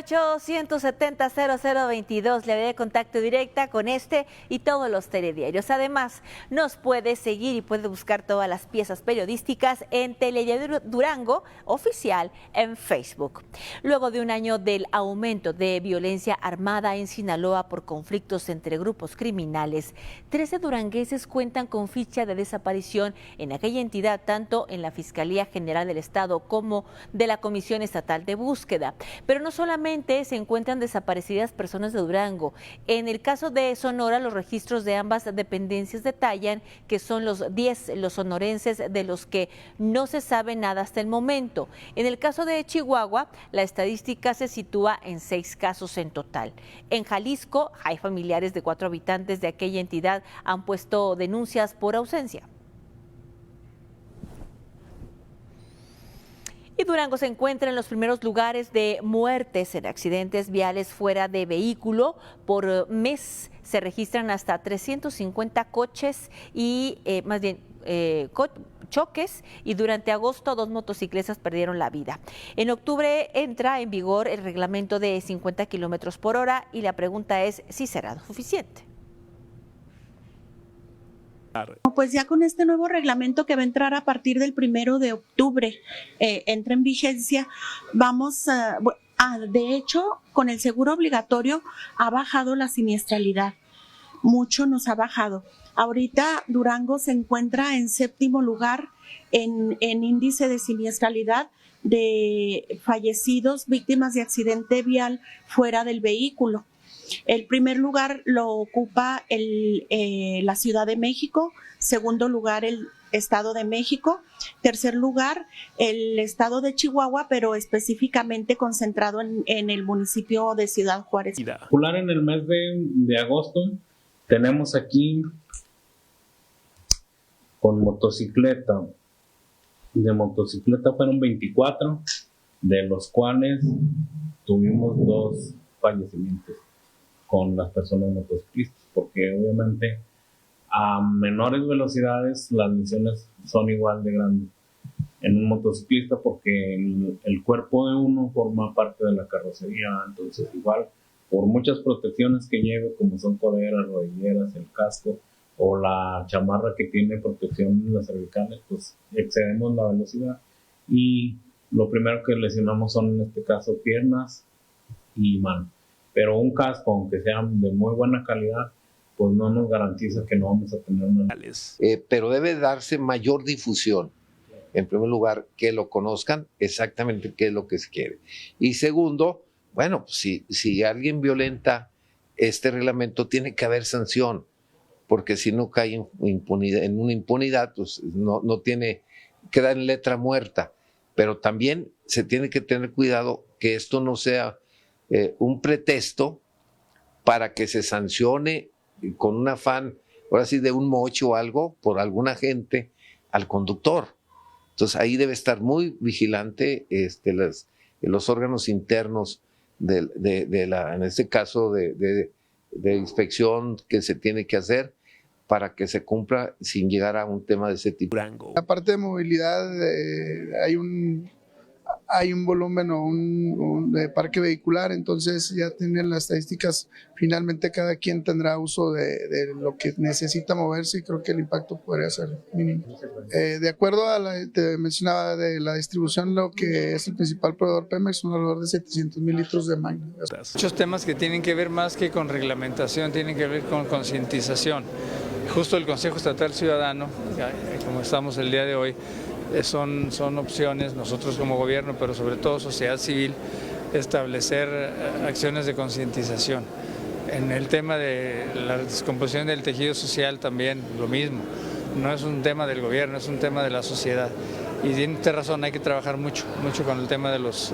870-0022, la vía de contacto directa con este y todos los telediarios. Además, nos puede seguir y puede buscar todas las piezas periodísticas en Telediario Durango Oficial en Facebook. Luego de un año del aumento de violencia armada en Sinaloa por conflictos entre grupos criminales, 13 durangueses cuentan con ficha de desaparición en aquella entidad, tanto en la Fiscalía General del Estado como de la Comisión Estatal de Búsqueda. Pero no solamente se encuentran desaparecidas personas de Durango. En el caso de Sonora, los registros de ambas dependencias detallan que son los 10 los sonorenses de los que no se sabe nada hasta el momento. En el caso de Chihuahua, la estadística se sitúa en 6 casos en total. En Jalisco, hay familiares de 4 habitantes de aquella entidad han puesto denuncias por ausencia. Y Durango se encuentra en los primeros lugares de muertes en accidentes viales fuera de vehículo. Por mes se registran hasta 350 coches y choques, y durante agosto 2 motocicletas perdieron la vida. En octubre entra en vigor el reglamento de 50 kilómetros por hora y la pregunta es si será suficiente. Pues ya con este nuevo reglamento que va a entrar a partir del 1 de octubre, entra en vigencia, de hecho, con el seguro obligatorio ha bajado la siniestralidad, mucho nos ha bajado. Ahorita Durango se encuentra en 7º lugar en índice de siniestralidad de fallecidos, víctimas de accidente vial fuera del vehículo. El primer lugar lo ocupa la Ciudad de México, segundo lugar el Estado de México, tercer lugar el Estado de Chihuahua, pero específicamente concentrado en el municipio de Ciudad Juárez. En el mes de agosto tenemos aquí con motocicleta, de motocicleta fueron 24, de los cuales tuvimos 2 fallecimientos con las personas motociclistas, porque obviamente a menores velocidades las lesiones son igual de grandes en un motociclista, porque el cuerpo de uno forma parte de la carrocería, entonces igual por muchas protecciones que lleve, como son coderas, rodilleras, el casco o la chamarra que tiene protección en las cervicales, pues excedemos la velocidad y lo primero que lesionamos son en este caso piernas y manos. Pero un casco, aunque sea de muy buena calidad, pues no nos garantiza que no vamos a tener una... Pero debe darse mayor difusión. En primer lugar, que lo conozcan exactamente qué es lo que se quiere. Y segundo, bueno, si alguien violenta este reglamento, tiene que haber sanción, porque si no cae en una impunidad, pues no tiene, queda en letra muerta. Pero también se tiene que tener cuidado que esto no sea un pretexto para que se sancione con un afán, ahora sí, de un moche o algo por alguna gente al conductor. Entonces ahí debe estar muy vigilante los órganos internos en este caso de inspección que se tiene que hacer para que se cumpla sin llegar a un tema de ese tipo. La parte de movilidad, hay un volumen o un de parque vehicular, entonces ya tienen las estadísticas, finalmente cada quien tendrá uso de lo que necesita moverse y creo que el impacto podría ser mínimo. De acuerdo a te mencionaba de la distribución, lo que es el principal proveedor Pemex, un alrededor de 700,000 litros de magna. Muchos temas que tienen que ver más que con reglamentación, tienen que ver con concientización. Justo el Consejo Estatal Ciudadano, como estamos el día de hoy, son opciones, nosotros como gobierno, pero sobre todo sociedad civil, establecer acciones de concientización. En el tema de la descomposición del tejido social también lo mismo, no es un tema del gobierno, es un tema de la sociedad. Y tiene usted razón, hay que trabajar mucho con el tema de los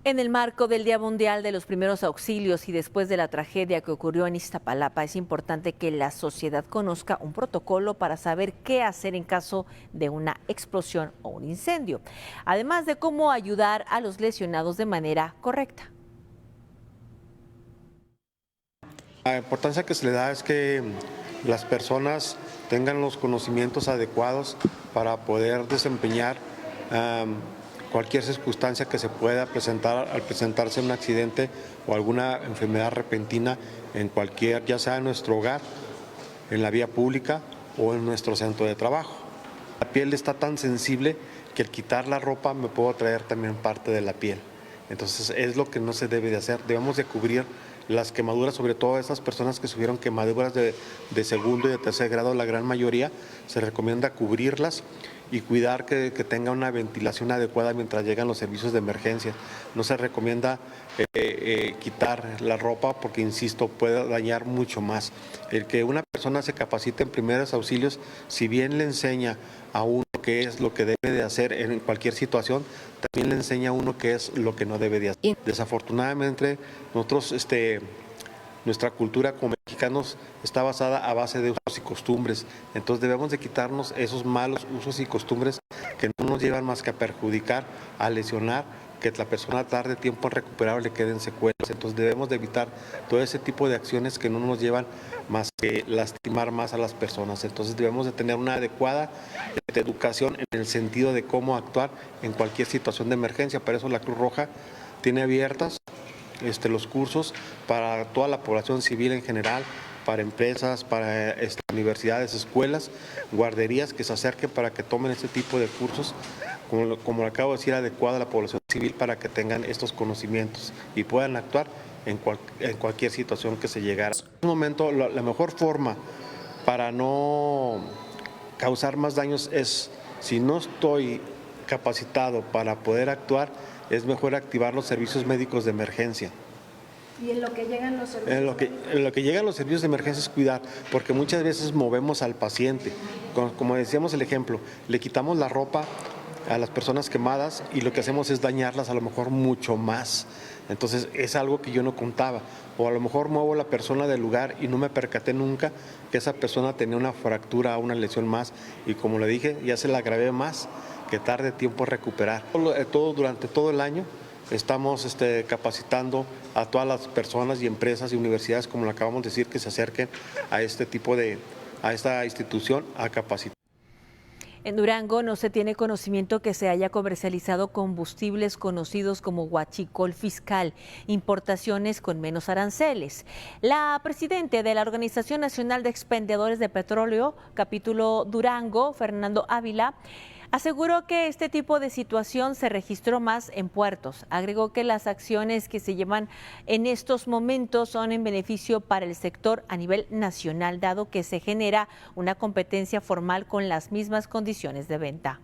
En el marco del Día Mundial de los Primeros Auxilios y después de la tragedia que ocurrió en Iztapalapa, es importante que la sociedad conozca un protocolo para saber qué hacer en caso de una explosión o un incendio, además de cómo ayudar a los lesionados de manera correcta. La importancia que se le da es que las personas tengan los conocimientos adecuados para poder desempeñar cualquier circunstancia que se pueda presentar al presentarse un accidente o alguna enfermedad repentina en cualquier, ya sea en nuestro hogar, en la vía pública o en nuestro centro de trabajo. La piel está tan sensible que al quitar la ropa me puedo traer también parte de la piel. Entonces es lo que no se debe de hacer. Debemos de cubrir las quemaduras, sobre todo esas personas que sufrieron quemaduras de segundo y de tercer grado, la gran mayoría, se recomienda cubrirlas y cuidar que tenga una ventilación adecuada mientras llegan los servicios de emergencia. No se recomienda quitar la ropa porque, insisto, puede dañar mucho más. El que una persona se capacite en primeros auxilios, si bien le enseña a uno qué es lo que debe de hacer en cualquier situación, también le enseña a uno qué es lo que no debe de hacer. Desafortunadamente, nosotros, nuestra cultura como mexicanos está basada a base de usos y costumbres, entonces debemos de quitarnos esos malos usos y costumbres que no nos llevan más que a perjudicar, a lesionar, que la persona tarde tiempo en recuperar o le queden secuelas. Entonces debemos de evitar todo ese tipo de acciones que no nos llevan más que lastimar más a las personas. Entonces debemos de tener una adecuada educación en el sentido de cómo actuar en cualquier situación de emergencia. Para eso la Cruz Roja tiene abiertas los cursos para toda la población civil en general, para empresas, para universidades, escuelas, guarderías que se acerquen para que tomen este tipo de cursos, como lo acabo de decir, adecuada a la población civil para que tengan estos conocimientos y puedan actuar en cualquier situación que se llegara. En un momento, la mejor forma para no causar más daños es, si no estoy capacitado para poder actuar, es mejor activar los servicios médicos de emergencia. ¿Y en lo que llegan los servicios? En lo que llegan los servicios de emergencia es cuidar, porque muchas veces movemos al paciente. Como decíamos el ejemplo, le quitamos la ropa a las personas quemadas y lo que hacemos es dañarlas a lo mejor mucho más. Entonces es algo que yo no contaba. O a lo mejor muevo a la persona del lugar y no me percaté nunca que esa persona tenía una fractura o una lesión más. Y como le dije, ya se la agravé más, que tarde tiempo en recuperar. Durante todo el año estamos capacitando a todas las personas y empresas y universidades, como lo acabamos de decir, que se acerquen a esta institución a capacitar. En Durango no se tiene conocimiento que se haya comercializado combustibles conocidos como huachicol fiscal, importaciones con menos aranceles. La presidenta de la Organización Nacional de Expendedores de Petróleo, capítulo Durango, Fernando Ávila, aseguró que este tipo de situación se registró más en puertos. Agregó que las acciones que se llevan en estos momentos son en beneficio para el sector a nivel nacional, dado que se genera una competencia formal con las mismas condiciones de venta.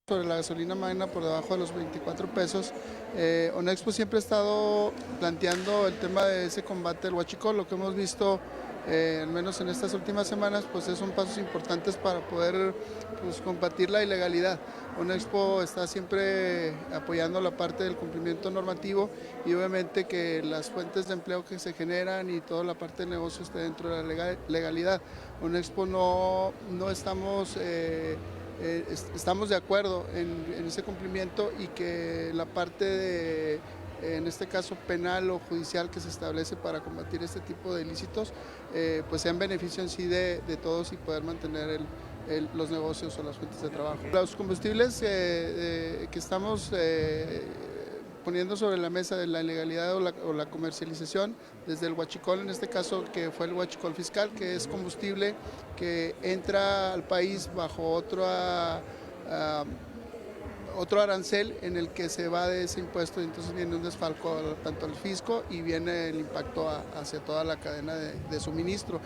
Sobre la gasolina magna por debajo de los 24 pesos, Onexpo siempre ha estado planteando el tema de ese combate del huachicol. Lo que hemos visto al menos en estas últimas semanas, pues son pasos importantes para poder combatir la ilegalidad. Onexpo está siempre apoyando la parte del cumplimiento normativo y obviamente que las fuentes de empleo que se generan y toda la parte del negocio esté dentro de la legalidad. Onexpo no estamos estamos de acuerdo en ese cumplimiento y que la parte de, en este caso penal o judicial, que se establece para combatir este tipo de ilícitos, pues sea en beneficio en sí de todos y poder mantener los negocios o las fuentes de trabajo. Los combustibles que estamos poniendo sobre la mesa de la ilegalidad o la comercialización, desde el huachicol, en este caso que fue el huachicol fiscal, que es combustible que entra al país bajo otro arancel en el que se va de ese impuesto, y entonces viene un desfalco tanto al fisco y viene el impacto hacia toda la cadena de suministro.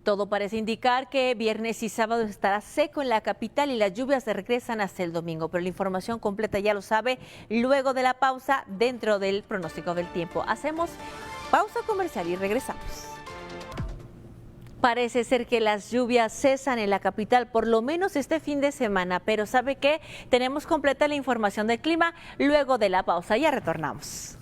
Todo parece indicar que viernes y sábado estará seco en la capital y las lluvias se regresan hasta el domingo, pero la información completa ya lo sabe luego de la pausa dentro del pronóstico del tiempo. Hacemos pausa comercial y regresamos. Parece ser que las lluvias cesan en la capital, por lo menos este fin de semana, pero ¿sabe qué? Tenemos completa la información del clima luego de la pausa. Ya retornamos.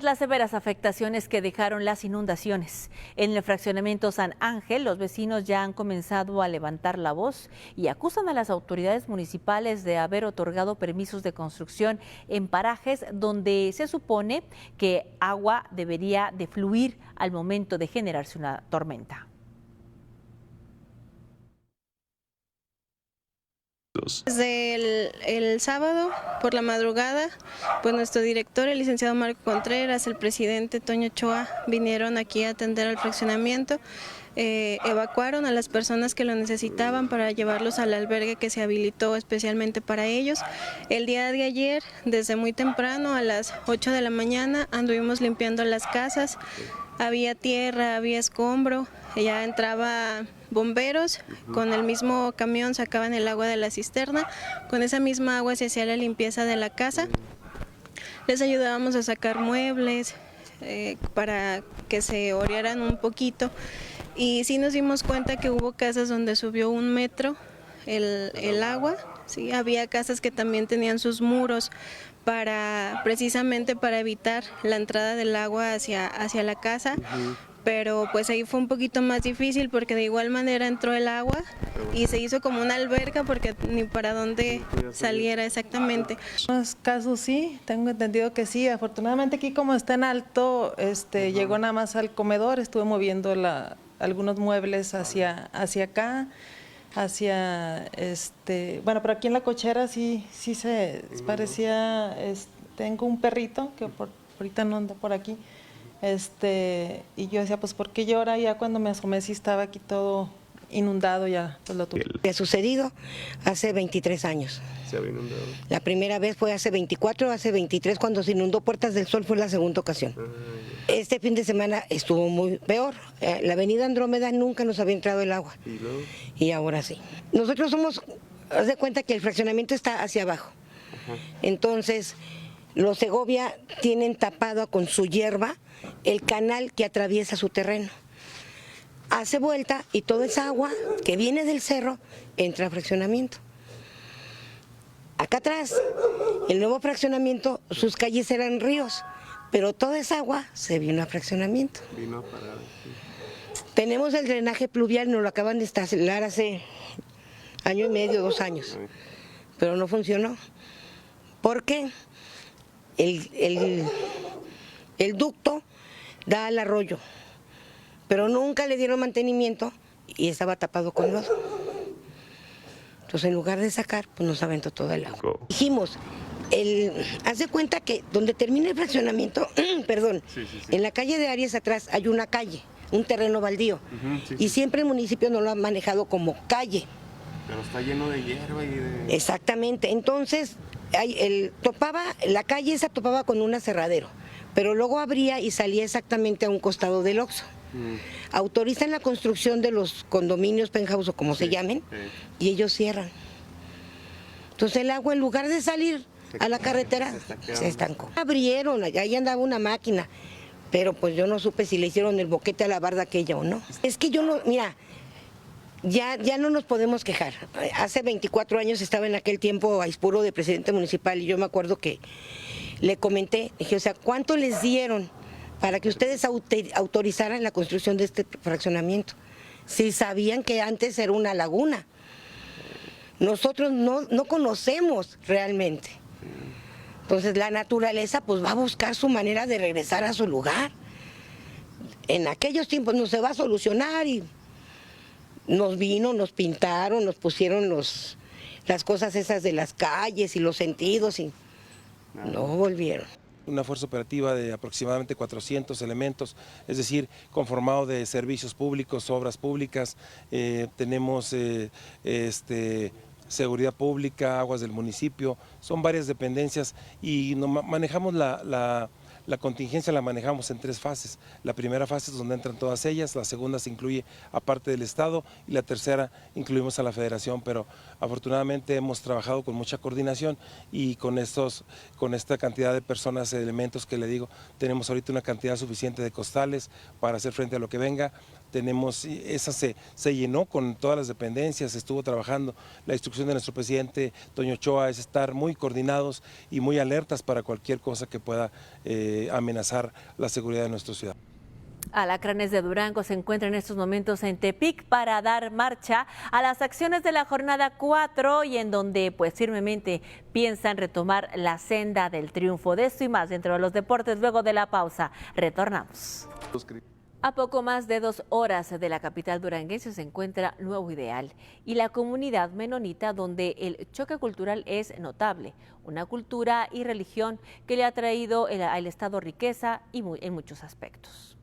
Las severas afectaciones que dejaron las inundaciones. En el fraccionamiento San Ángel, los vecinos ya han comenzado a levantar la voz y acusan a las autoridades municipales de haber otorgado permisos de construcción en parajes donde se supone que agua debería de fluir al momento de generarse una tormenta. Desde el sábado por la madrugada, pues nuestro director, el licenciado Marco Contreras, el presidente Toño Ochoa, vinieron aquí a atender al fraccionamiento, evacuaron a las personas que lo necesitaban para llevarlos al albergue que se habilitó especialmente para ellos. El día de ayer, desde muy temprano, a las 8 de la mañana, anduvimos limpiando las casas, había tierra, había escombro, ya entraba bomberos, con el mismo camión sacaban el agua de la cisterna, con esa misma agua se hacía la limpieza de la casa, les ayudábamos a sacar muebles para que se orearan un poquito y sí nos dimos cuenta que hubo casas donde subió 1 metro el agua, sí, había casas que también tenían sus muros precisamente para evitar la entrada del agua hacia la casa. Pero pues ahí fue un poquito más difícil porque de igual manera entró el agua y se hizo como una alberca porque ni para dónde saliera exactamente. En unos casos sí, tengo entendido que sí. Afortunadamente aquí como está en alto, llegó nada más al comedor, estuve moviendo algunos muebles hacia acá, bueno, pero aquí en la cochera sí se parecía, tengo un perrito que ahorita no anda por aquí. Y yo decía, pues, ¿por qué llora? Ya cuando me asomé sí estaba aquí todo inundado, ya pues lo tuve. Ha sucedido hace 23 años. ¿Se había inundado? La primera vez fue hace 24, hace 23 cuando se inundó Puertas del Sol fue la segunda ocasión. Este fin de semana estuvo muy peor. La avenida Andrómeda nunca nos había entrado el agua. ¿Y luego? Y ahora sí. Nosotros haz de cuenta que el fraccionamiento está hacia abajo. Entonces, los Segovia tienen tapado con su hierba el canal que atraviesa su terreno. Hace vuelta y toda esa agua que viene del cerro entra al fraccionamiento. Acá atrás, el nuevo fraccionamiento, sus calles eran ríos, pero toda esa agua se vino al fraccionamiento. Vino a parar. Sí. Tenemos el drenaje pluvial, nos lo acaban de instalar hace 1 año y medio, 2 años, pero no funcionó. ¿Por qué? El ducto da al arroyo, pero nunca le dieron mantenimiento y estaba tapado con lodo. Entonces, en lugar de sacar, pues nos aventó todo el agua. Dijimos, haz de cuenta que donde termina el fraccionamiento, perdón, en la calle de Arias atrás hay una calle, un terreno baldío, y siempre el municipio no lo ha manejado como calle. Pero está lleno de hierba y de... Exactamente, entonces la calle esa topaba con un aserradero, pero luego abría y salía exactamente a un costado del Oxxo. Autorizan la construcción de los condominios penthouse o como se llamen, y ellos cierran. Entonces el agua, en lugar de salir a la carretera, se estancó. Abrieron, ahí andaba una máquina, pero pues yo no supe si le hicieron el boquete a la barda aquella o no. Es que yo no, mira, ya no nos podemos quejar. Hace 24 años estaba en aquel tiempo a Aispuro de presidente municipal y yo me acuerdo que le comenté, dije, o sea, ¿cuánto les dieron para que ustedes autorizaran la construcción de este fraccionamiento? Si sabían que antes era una laguna. Nosotros no conocemos realmente. Entonces la naturaleza pues va a buscar su manera de regresar a su lugar. En aquellos tiempos no se va a solucionar y nos pintaron, nos pusieron las cosas esas de las calles y los sentidos y no volvieron. Una fuerza operativa de aproximadamente 400 elementos, es decir, conformado de servicios públicos, obras públicas, tenemos seguridad pública, aguas del municipio, son varias dependencias y manejamos la contingencia la manejamos en 3 fases. La primera fase es donde entran todas ellas, la segunda se incluye aparte del Estado y la tercera incluimos a la Federación, pero afortunadamente hemos trabajado con mucha coordinación y con esta cantidad de personas, elementos que le digo, tenemos ahorita una cantidad suficiente de costales para hacer frente a lo que venga. tenemos, esa se llenó con todas las dependencias, estuvo trabajando. La instrucción de nuestro presidente Toño Ochoa es estar muy coordinados y muy alertas para cualquier cosa que pueda amenazar la seguridad de nuestra ciudad. Alacranes de Durango se encuentra en estos momentos en Tepic para dar marcha a las acciones de la jornada 4 y en donde pues firmemente piensan retomar la senda del triunfo. De esto y más dentro de los deportes luego de la pausa. Retornamos. A poco más de 2 horas de la capital duranguense se encuentra Nuevo Ideal y la comunidad menonita, donde el choque cultural es notable, una cultura y religión que le ha traído al Estado riqueza y en muchos aspectos.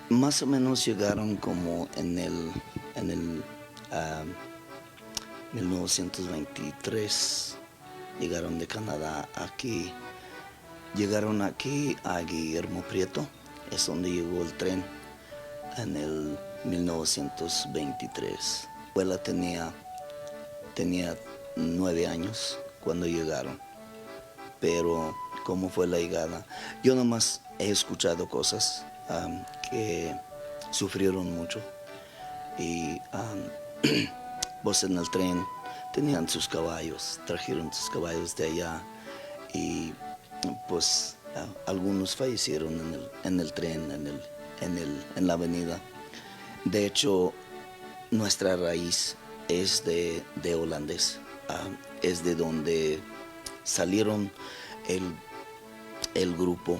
Más o menos llegaron como en el 1923, llegaron de Canadá aquí, llegaron aquí a Guillermo Prieto, es donde llegó el tren en el 1923. La abuela tenía 9 años cuando llegaron, pero ¿cómo fue la llegada? Yo nomás he escuchado cosas que sufrieron mucho y pues en el tren tenían sus caballos, trajeron sus caballos de allá y pues algunos fallecieron en el tren, en la avenida. De hecho, nuestra raíz es de holandés, es de donde salieron el grupo,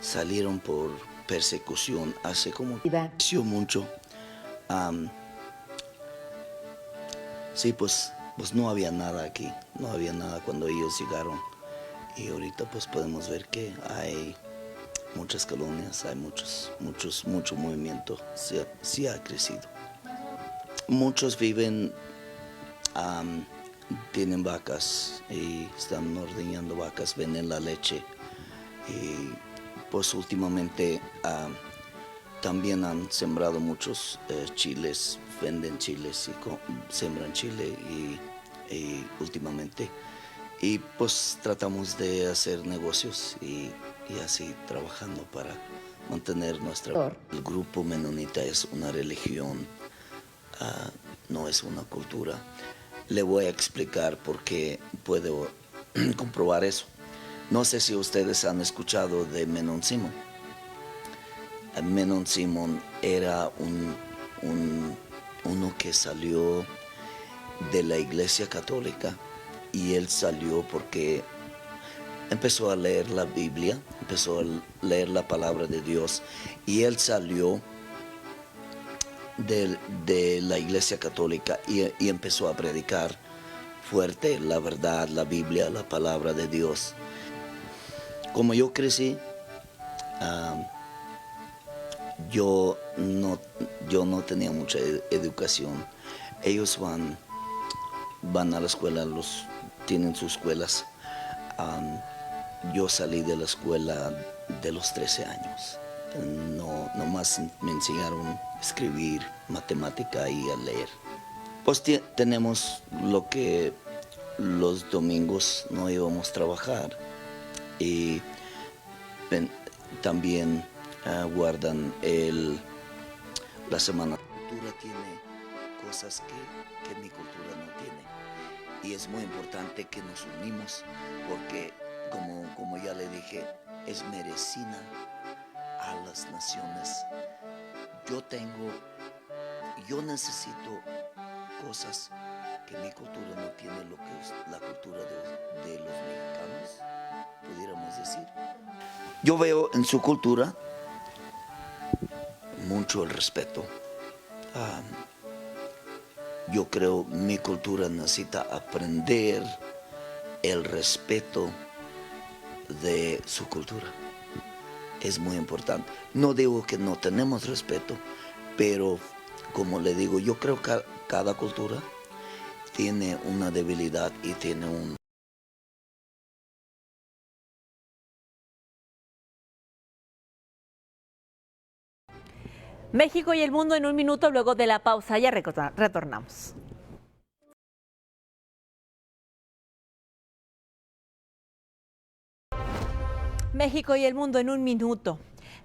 salieron por persecución hace como mucho. Sí, pues no había nada aquí, no había nada cuando ellos llegaron y ahorita pues podemos ver que hay muchas colonias, hay mucho movimiento, sí ha crecido. Muchos viven, tienen vacas y están ordeñando vacas, venden la leche y pues últimamente también han sembrado muchos chiles, venden chiles y sembran chile y últimamente. Y pues tratamos de hacer negocios y así trabajando para mantener nuestra... El grupo menonita es una religión, no es una cultura. Le voy a explicar por qué puedo comprobar eso. No sé si ustedes han escuchado de Menon Simón. Menon Simón era uno que salió de la Iglesia Católica y él salió porque empezó a leer la Biblia, empezó a leer la palabra de Dios y él salió de la Iglesia Católica y empezó a predicar fuerte la verdad, la Biblia, la palabra de Dios. Como yo crecí, yo no tenía mucha educación. Ellos van a la escuela, tienen sus escuelas. Yo salí de la escuela de los 13 años. Nomás me enseñaron a escribir, matemática y a leer. Pues tenemos lo que los domingos no íbamos a trabajar y también guardan la semana. La cultura tiene cosas que mi cultura no tiene y es muy importante que nos unimos porque como ya le dije, es medicina a las naciones. Yo necesito cosas que mi cultura no tiene, lo que es la cultura de los mexicanos, pudiéramos decir. Yo veo en su cultura mucho el respeto. Yo creo mi cultura necesita aprender el respeto de su cultura. Es muy importante. No digo que no tenemos respeto, pero como le digo, yo creo que cada cultura tiene una debilidad y tiene un... México y el mundo en un minuto luego de la pausa. Ya retornamos. México y el mundo en un minuto.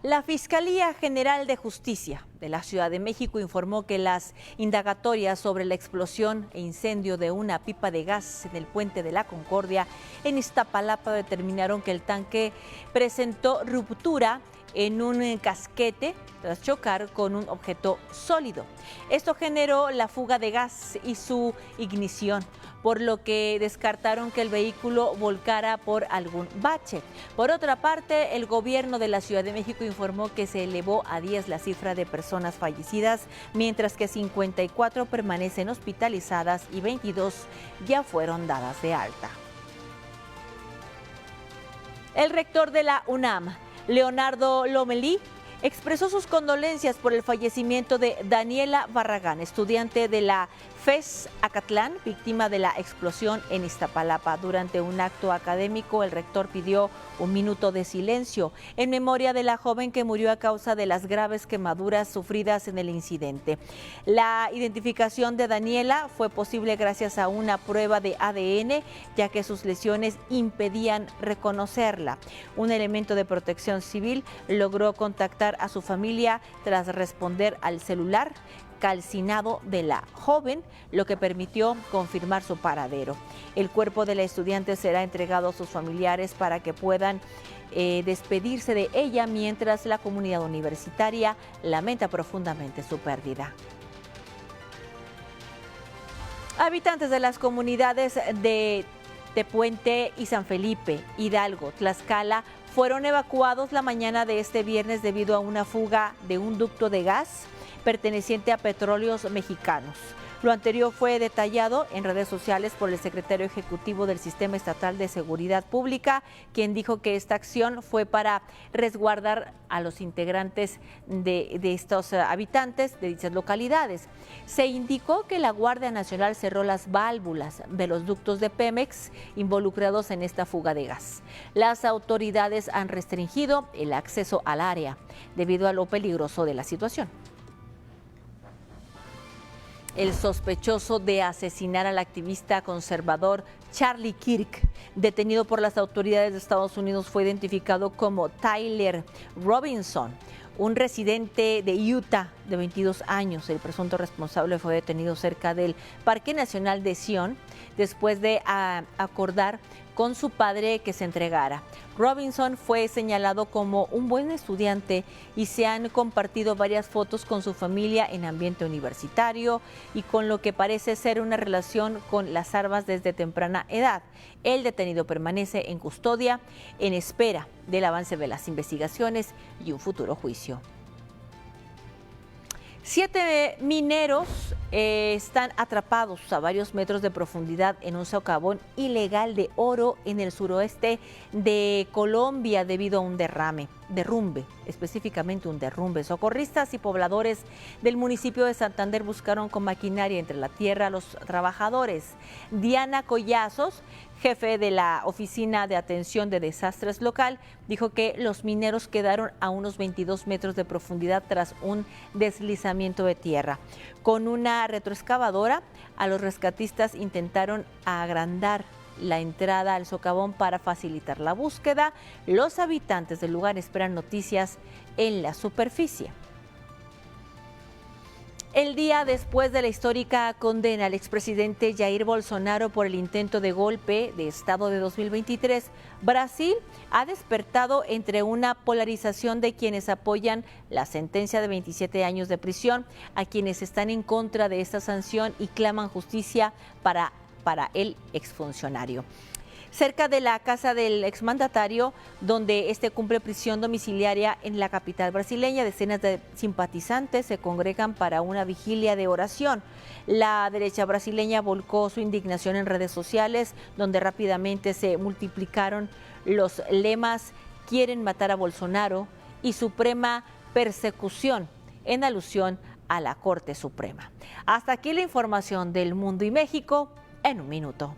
La Fiscalía General de Justicia de la Ciudad de México informó que las indagatorias sobre la explosión e incendio de una pipa de gas en el Puente de la Concordia en Iztapalapa determinaron que el tanque presentó ruptura en un casquete tras chocar con un objeto sólido. Esto generó la fuga de gas y su ignición, por lo que descartaron que el vehículo volcara por algún bache. Por otra parte, el gobierno de la Ciudad de México informó que se elevó a 10 la cifra de personas fallecidas, mientras que 54 permanecen hospitalizadas y 22 ya fueron dadas de alta. El rector de la UNAM, Leonardo Lomelí, expresó sus condolencias por el fallecimiento de Daniela Barragán, estudiante de la FES Acatlán, víctima de la explosión en Iztapalapa. Durante un acto académico, el rector pidió un minuto de silencio en memoria de la joven que murió a causa de las graves quemaduras sufridas en el incidente. La identificación de Daniela fue posible gracias a una prueba de ADN, ya que sus lesiones impedían reconocerla. Un elemento de protección civil logró contactar a su familia tras responder al celular calcinado de la joven, lo que permitió confirmar su paradero. El cuerpo de la estudiante será entregado a sus familiares para que puedan despedirse de ella, mientras la comunidad universitaria lamenta profundamente su pérdida. Habitantes de las comunidades de Tepuente y San Felipe, Hidalgo, Tlaxcala, fueron evacuados la mañana de este viernes debido a una fuga de un ducto de gas perteneciente a Petróleos Mexicanos. Lo anterior fue detallado en redes sociales por el secretario ejecutivo del Sistema Estatal de Seguridad Pública, quien dijo que esta acción fue para resguardar a los integrantes de estos habitantes de dichas localidades. Se indicó que la Guardia Nacional cerró las válvulas de los ductos de Pemex involucrados en esta fuga de gas. Las autoridades han restringido el acceso al área debido a lo peligroso de la situación. El sospechoso de asesinar al activista conservador Charlie Kirk, detenido por las autoridades de Estados Unidos, fue identificado como Tyler Robinson, un residente de Utah de 22 años. El presunto responsable fue detenido cerca del Parque Nacional de Zion después de acordar con su padre que se entregara. Robinson fue señalado como un buen estudiante y se han compartido varias fotos con su familia en ambiente universitario y con lo que parece ser una relación con las armas desde temprana edad. El detenido permanece en custodia en espera del avance de las investigaciones y un futuro juicio. 7 mineros están atrapados a varios metros de profundidad en un socavón ilegal de oro en el suroeste de Colombia debido a un derrumbe, específicamente un derrumbe. Socorristas y pobladores del municipio de Santander buscaron con maquinaria entre la tierra a los trabajadores. Diana Collazos, jefe de la Oficina de Atención de Desastres local, dijo que los mineros quedaron a unos 22 metros de profundidad tras un deslizamiento de tierra. Con una retroexcavadora, a los rescatistas intentaron agrandar la entrada al socavón para facilitar la búsqueda. Los habitantes del lugar esperan noticias en la superficie. El día después de la histórica condena al expresidente Jair Bolsonaro por el intento de golpe de Estado de 2023, Brasil ha despertado entre una polarización de quienes apoyan la sentencia de 27 años de prisión, a quienes están en contra de esta sanción y claman justicia para el exfuncionario. Cerca de la casa del exmandatario, donde este cumple prisión domiciliaria en la capital brasileña, decenas de simpatizantes se congregan para una vigilia de oración. La derecha brasileña volcó su indignación en redes sociales, donde rápidamente se multiplicaron los lemas "Quieren matar a Bolsonaro" y "Suprema persecución", en alusión a la Corte Suprema. Hasta aquí la información del mundo y México en un minuto.